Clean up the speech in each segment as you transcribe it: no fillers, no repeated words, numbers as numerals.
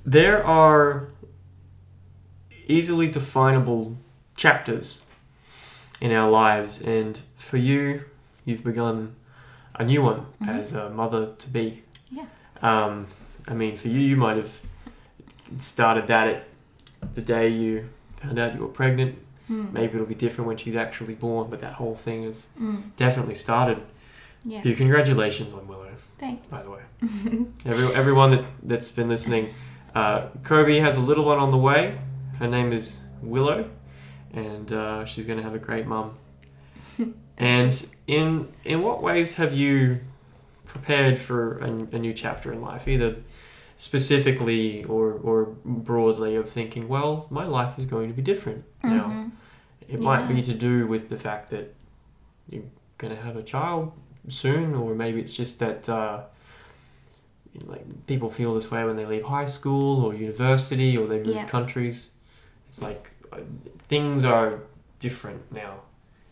there are easily definable chapters in our lives, and for you, you've begun a new one as a mother-to-be. Yeah. I mean, for you, you might have started that at the day you found out you were pregnant. Maybe it'll be different when she's actually born, but that whole thing has definitely started. Yeah. You, congratulations on Willow. Thanks. By the way, everyone that's been listening, Kobi has a little one on the way. Her name is Willow, and she's going to have a great mum. And in what ways have you prepared for a new chapter in life, either specifically or broadly, of thinking, well, my life is going to be different now. It might be to do with the fact that you're going to have a child soon, or maybe it's just that like people feel this way when they leave high school or university, or they move countries. It's like things are different now.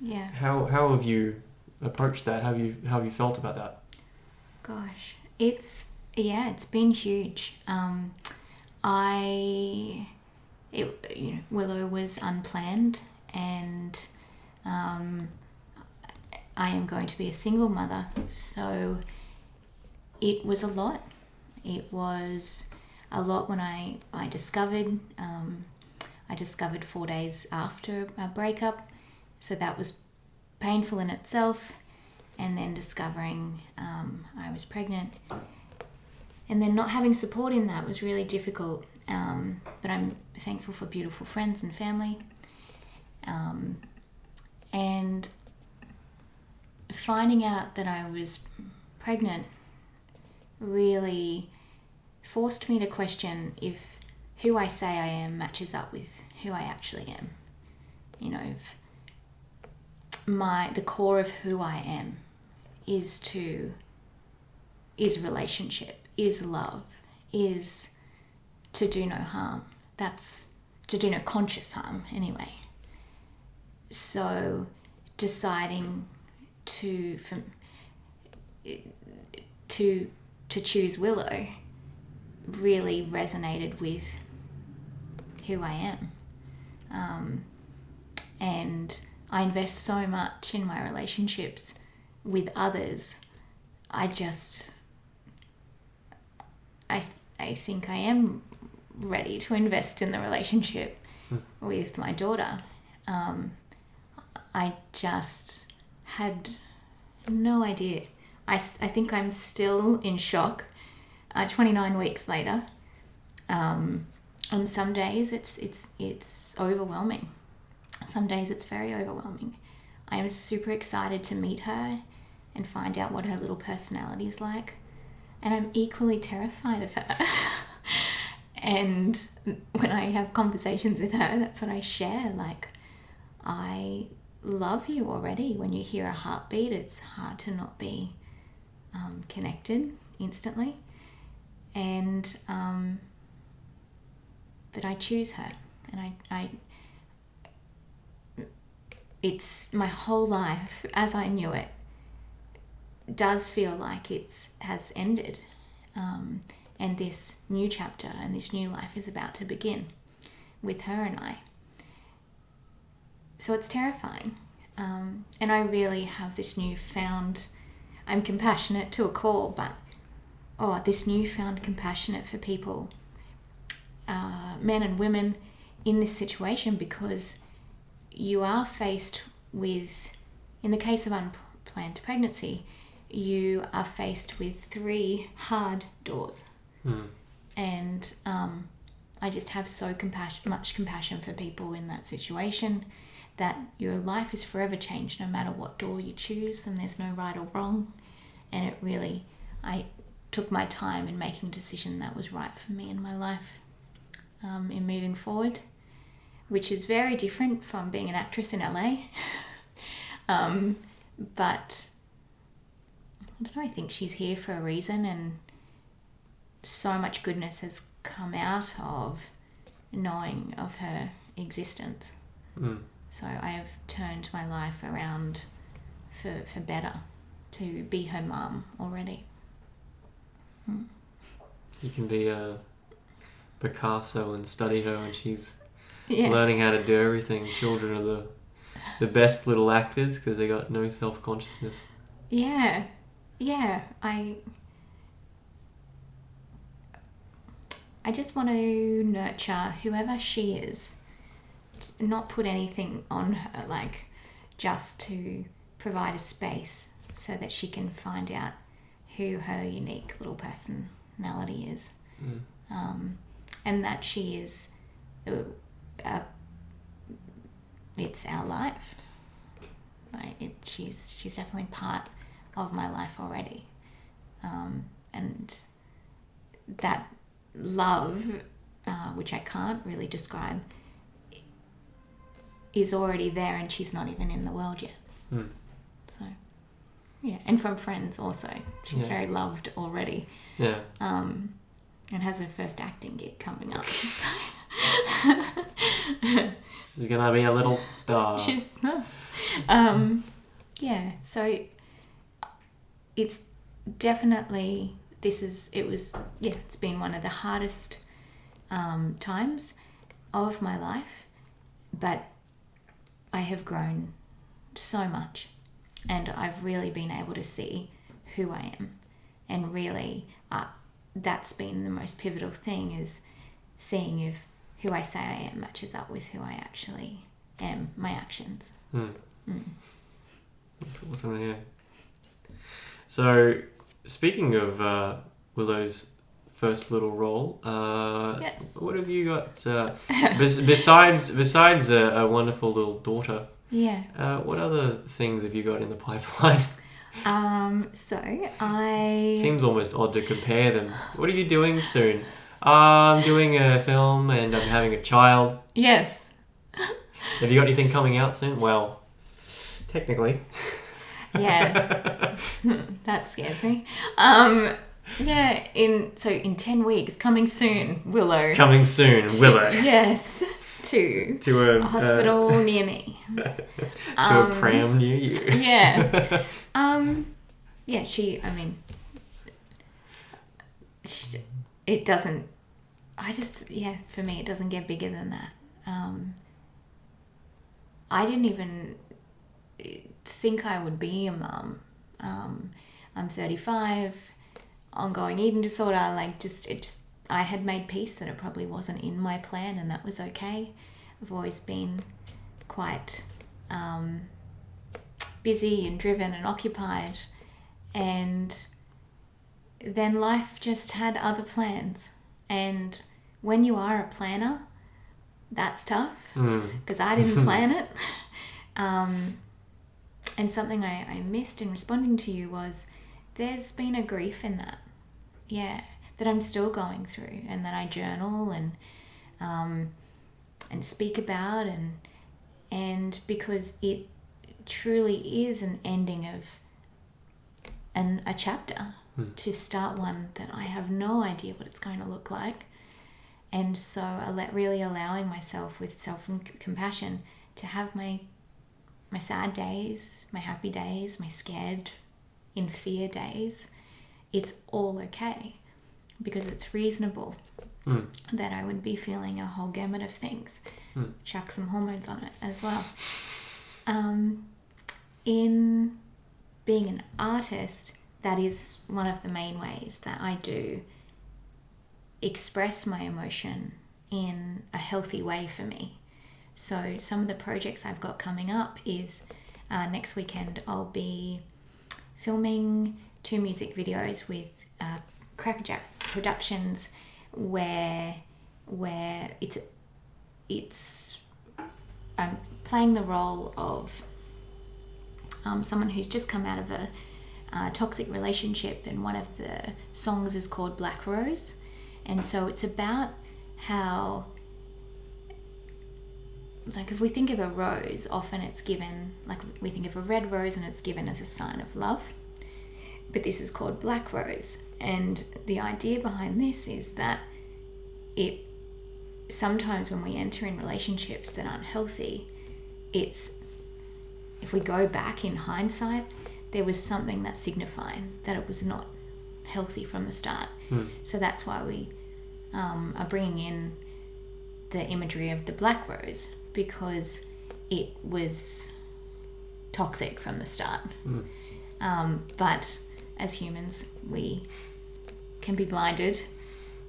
Yeah. How have you approached that? How have you felt about that? Gosh, it's been huge. Willow was unplanned, and I am going to be a single mother, so it was a lot. It was a lot when I discovered. I discovered 4 days after our breakup, so that was painful in itself. And then discovering I was pregnant, and then not having support in that was really difficult. But I'm thankful for beautiful friends and family. And finding out that I was pregnant really forced me to question if who I say I am matches up with who I actually am. You know, if the core of who I am is relationship, is love, is to do no harm. That's to do no conscious harm anyway. So deciding to choose Willow really resonated with who I am. And I invest so much in my relationships with others. I think I am ready to invest in the relationship with my daughter. I just had no idea. I think I'm still in shock 29 weeks later. On some days it's overwhelming. Some days it's very overwhelming. I am super excited to meet her and find out what her little personality is like. And I'm equally terrified of her. And when I have conversations with her, that's what I share. Like, I love you already. When you hear a heartbeat, it's hard to not be connected instantly. And but I choose her, and I it's my whole life as I knew it does feel like has ended, and this new chapter and this new life is about to begin with her and I. So it's terrifying, and I really have this newfound, I'm compassionate to a core, but this newfound compassionate for people, men and women in this situation, because you are faced with, in the case of unplanned pregnancy, you are faced with 3 hard doors. And I just have so much compassion for people in that situation, that your life is forever changed no matter what door you choose, and there's no right or wrong. And it really, I took my time in making a decision that was right for me in my life, in moving forward, which is very different from being an actress in LA. But I don't know, I think she's here for a reason, and so much goodness has come out of knowing of her existence. So I have turned my life around for better, to be her mum already. You can be Picasso and study her, and she's Yeah. learning how to do everything. Children are the best little actors because they got no self-consciousness. Yeah. I just want to nurture whoever she is, not put anything on her, like just to provide a space so that she can find out who her unique little personality is. And that she is, it's our life. Like she's definitely part of my life already. And that love, which I can't really describe, is already there, and she's not even in the world yet. So, yeah, and from friends also, she's very loved already. Yeah. And has her first acting gig coming up. She's gonna be a little star. She's yeah. So it's definitely it's been one of the hardest times of my life, but I have grown so much, and I've really been able to see who I am, and really that's been the most pivotal thing, is seeing if who I say I am matches up with who I actually am, my actions. That's awesome to hear. So, speaking of Willow's first little role, Yes. what have you got besides a wonderful little daughter? Yeah. What other things have you got in the pipeline? So I... Seems almost odd to compare them. What are you doing soon? I'm doing a film and I'm having a child. Yes. Have you got anything coming out soon? Well, technically. Yeah. That scares me. Yeah, in 10 weeks, coming soon, Willow. Coming soon, Willow. Yes. To a hospital near me. To a pram near you. Yeah. Yeah, it doesn't, for me, it doesn't get bigger than that. I didn't even think I would be a mum. I'm 35, ongoing eating disorder, I had made peace that it probably wasn't in my plan, and that was okay. I've always been quite busy and driven and occupied, and then life just had other plans. And when you are a planner, that's tough, because I didn't plan it. And something I missed in responding to you was there's been a grief in that. Yeah. That I'm still going through, and that I journal and speak about, and because it truly is an ending of a chapter to start one that I have no idea what it's going to look like. And so really allowing myself with self-compassion to have my sad days, my happy days, my scared, in fear days. It's all okay. Because it's reasonable that I would be feeling a whole gamut of things. Chuck some hormones on it as well. In being an artist, that is one of the main ways that I do express my emotion in a healthy way for me. So some of the projects I've got coming up is next weekend I'll be filming 2 music videos with Crackerjack Productions, where it's I'm playing the role of someone who's just come out of a toxic relationship, and one of the songs is called Black Rose. And so it's about how, like, if we think of a rose, often it's given, like we think of a red rose and it's given as a sign of love, but this is called Black Rose. And the idea behind this is that sometimes when we enter in relationships that aren't healthy, if we go back in hindsight, there was something that signified that it was not healthy from the start. So that's why we are bringing in the imagery of the black rose because it was toxic from the start. But as humans, we can be blinded,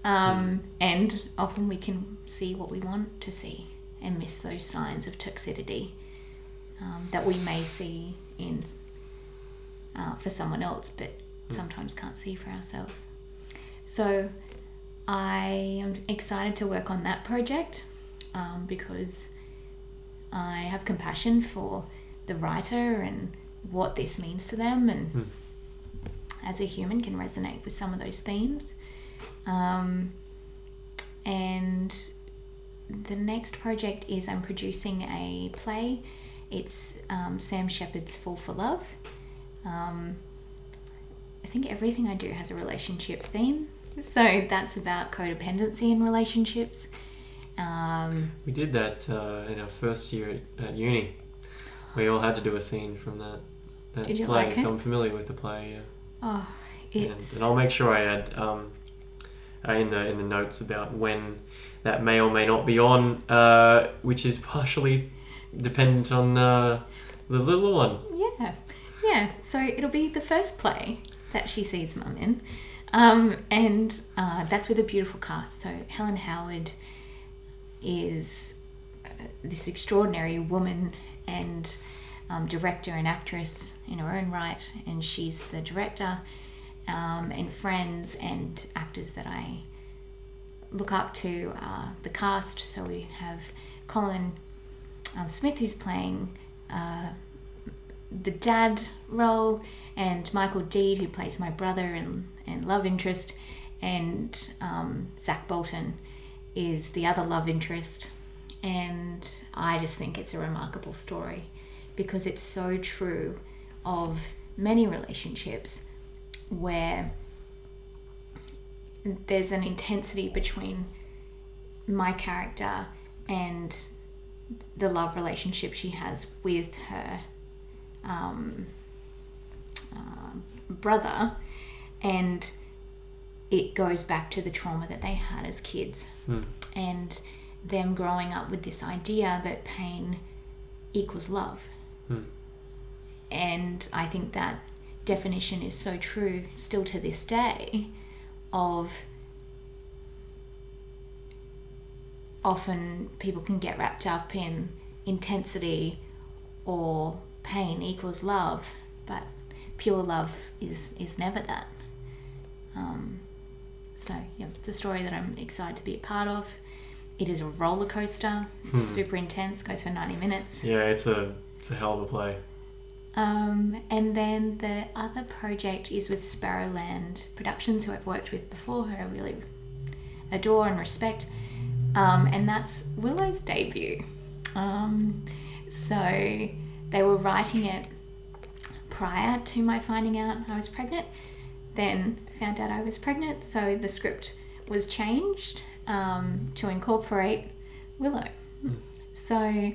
and often we can see what we want to see and miss those signs of toxicity that we may see in for someone else, but sometimes can't see for ourselves. So I am excited to work on that project because I have compassion for the writer and what this means to them, and as a human can resonate with some of those themes. And the next project is I'm producing a play. It's Sam Shepard's Fall for Love. I think everything I do has a relationship theme. So that's about codependency in relationships. We did that in our first year at uni. We all had to do a scene from that Did you play, like so it? I'm familiar with the play. Yeah. Oh, it's... And I'll make sure I add in the notes about when that may or may not be on, which is partially dependent on the little one. Yeah. So it'll be the first play that she sees Mum in, and that's with a beautiful cast. So Helen Howard is this extraordinary woman and director and actress in her own right, and she's the director, and friends and actors that I look up to the cast. So we have Colin Smith, who's playing the dad role, and Michael Deed, who plays my brother and love interest, and Zach Bolton is the other love interest. And I just think it's a remarkable story because it's so true of many relationships where there's an intensity between my character and the love relationship she has with her brother, and it goes back to the trauma that they had as kids and them growing up with this idea that pain equals love. And I think that definition is so true still to this day, of often people can get wrapped up in intensity or pain equals love, but pure love is never that. So yeah, it's a story that I'm excited to be a part of. It is a roller coaster. It's super intense, goes for 90 minutes. Yeah, it's a hell of a play. And then the other project is with Sparrowland Productions, who I've worked with before, who I really adore and respect. And that's Willow's debut. So they were writing it prior to my finding out I was pregnant, then found out I was pregnant, so the script was changed to incorporate Willow. So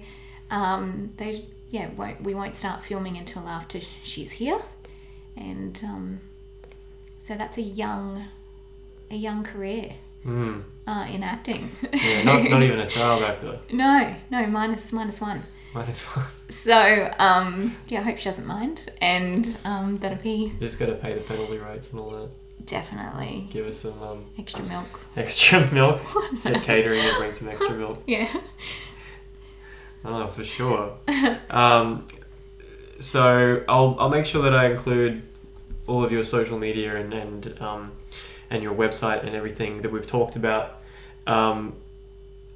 we won't start filming until after she's here, and so that's a young career in acting. Yeah, not even a child actor. No, minus one. Minus one. So I hope she doesn't mind, and that'll be Just got to pay the penalty rates and all that. definitely Give us some extra milk. extra milk. Get catering and bring some extra milk. Yeah. Oh, for sure. So I'll make sure that I include all of your social media and your website and everything that we've talked about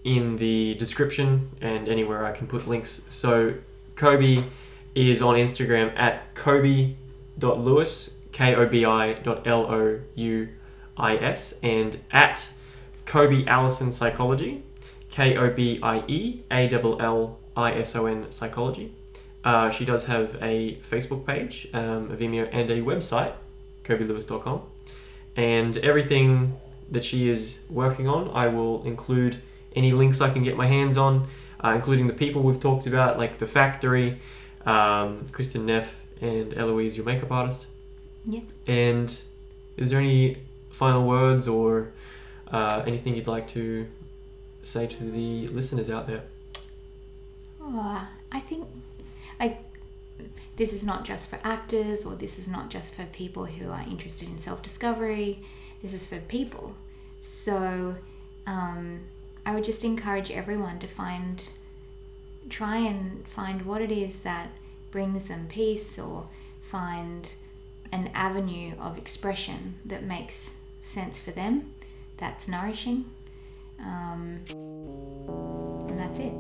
in the description and anywhere I can put links. So Kobi is on Instagram at kobi.louis, kobi.louis, and at Kobi Allison Psychology, KOBIEALLISON Psychology. She does have a Facebook page, a Vimeo, and a website, kobilouis.com. And everything that she is working on, I will include any links I can get my hands on, including the people we've talked about, like The Factory, Kristen Neff, and Eloise, your makeup artist. Yeah. And is there any final words or anything you'd like to say to the listeners out there? I think, like, this is not just for actors, or this is not just for people who are interested in self-discovery. This is for people. So I would just encourage everyone to try and find what it is that brings them peace, or find an avenue of expression that makes sense for them, that's nourishing. And that's it.